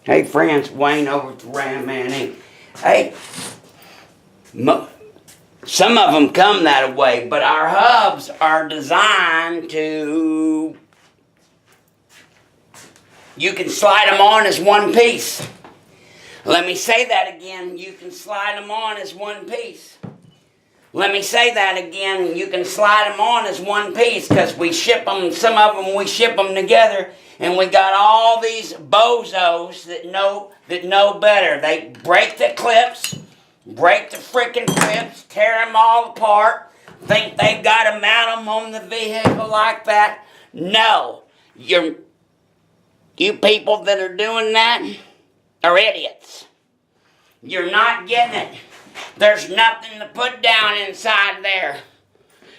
Hey friends, Wayne over at the Ram Man Inc. Hey, some of them come that way, but our hubs are designed to, you can slide them on as one piece. Let me say that again, you can slide them on as one piece. Let me say that again, you can slide them on as one piece because we ship them, some of them we ship them together, and we got all these bozos that know better. They break the clips, break the freaking clips, tear them all apart, think they've got to mount them on the vehicle like that. No, you people that are doing that are idiots. You're not getting it. There's nothing to put down inside there.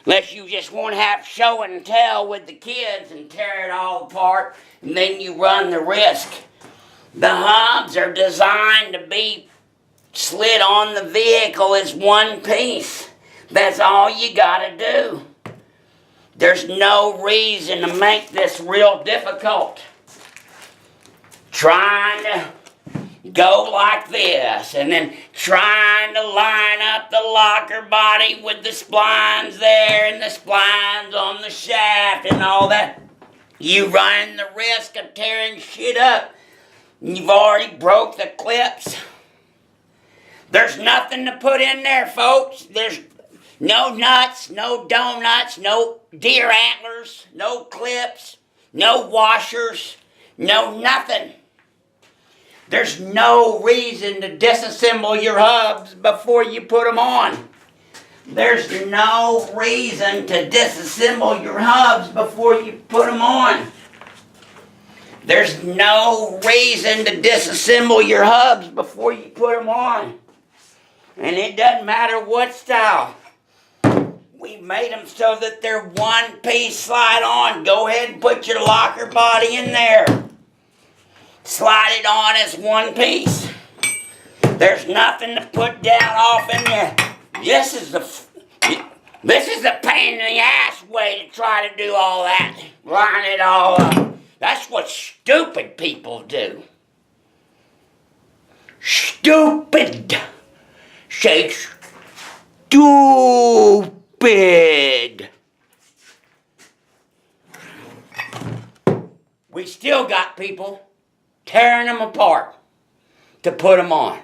Unless you just want to have show and tell with the kids and tear it all apart, and then you run the risk. The hubs are designed to be slid on the vehicle as one piece. That's all you gotta do. There's no reason to make this real difficult. Trying to go like this, and then trying to line up the locker body with the splines there and the splines on the shaft and all that. You run the risk of tearing shit up. You've already broke the clips. There's nothing to put in there, folks. There's no nuts, no donuts, no deer antlers, no clips, no washers, no nothing. There's no reason to disassemble your hubs before you put them on. There's no reason to disassemble your hubs before you put them on. There's no reason to disassemble your hubs before you put them on. And it doesn't matter what style. We made them so that they're one piece slide on. Go ahead and put your locker body in there. Slide it on as one piece. There's nothing to put down off in there. This is the pain in the ass way to try to do all that. Line it all up. That's what stupid people do. Stupid. Say stupid. We still got people tearing them apart to put them on.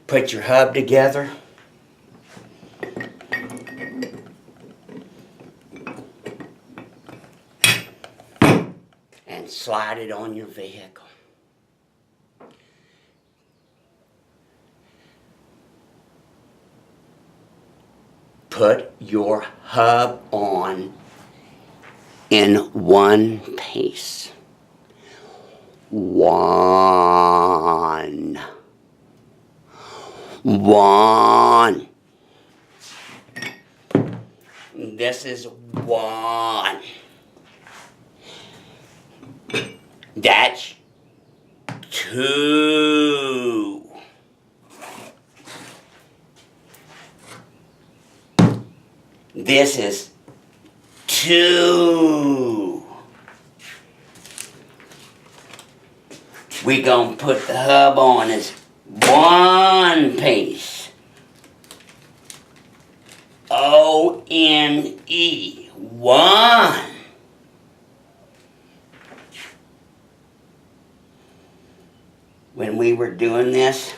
Put your hub together. And slide it on your vehicle. Put your hub on in one piece. One. This is one. That's two. This is two. We gonna put the hub on as one piece. O-N-E. One. When we were doing this,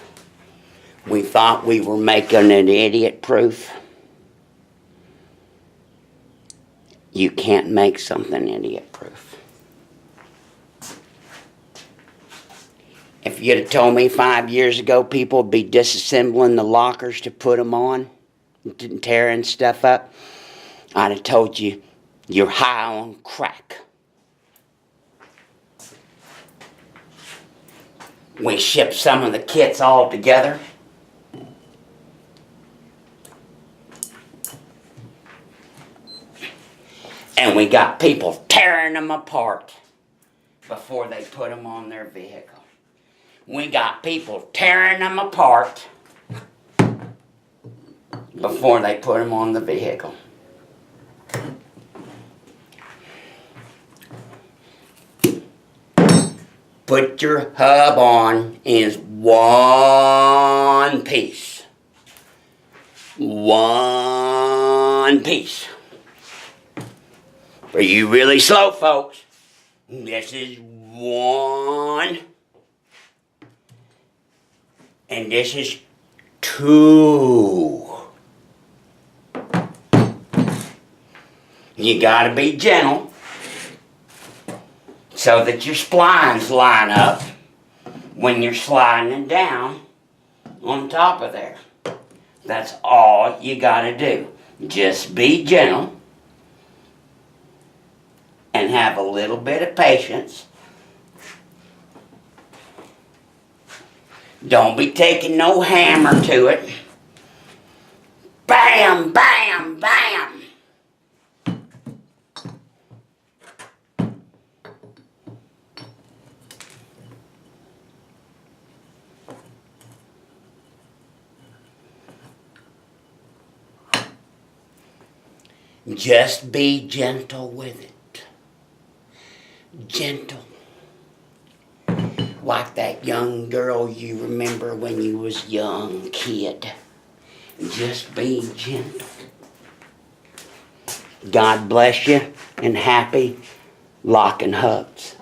we thought we were making it idiot-proof. You can't make something idiot-proof. If you'd have told me 5 years ago people would be disassembling the lockers to put them on, tearing stuff up, I'd have told you, you're high on crack. We shipped some of the kits all together. And we got people tearing them apart before they put them on their vehicle. We got people tearing them apart before they put them on the vehicle. put your hub on is one piece. One piece. For you really slow folks, this is one. And this is two. You gotta be gentle so that your splines line up when you're sliding down on top of there. That's all you gotta do. Just be gentle and have a little bit of patience. Don't be taking no hammer to it. Bam, bam, bam. Just be gentle with it. Gentle. Like that young girl you remember when you was young kid. Just be gentle. God bless you and happy locking hugs.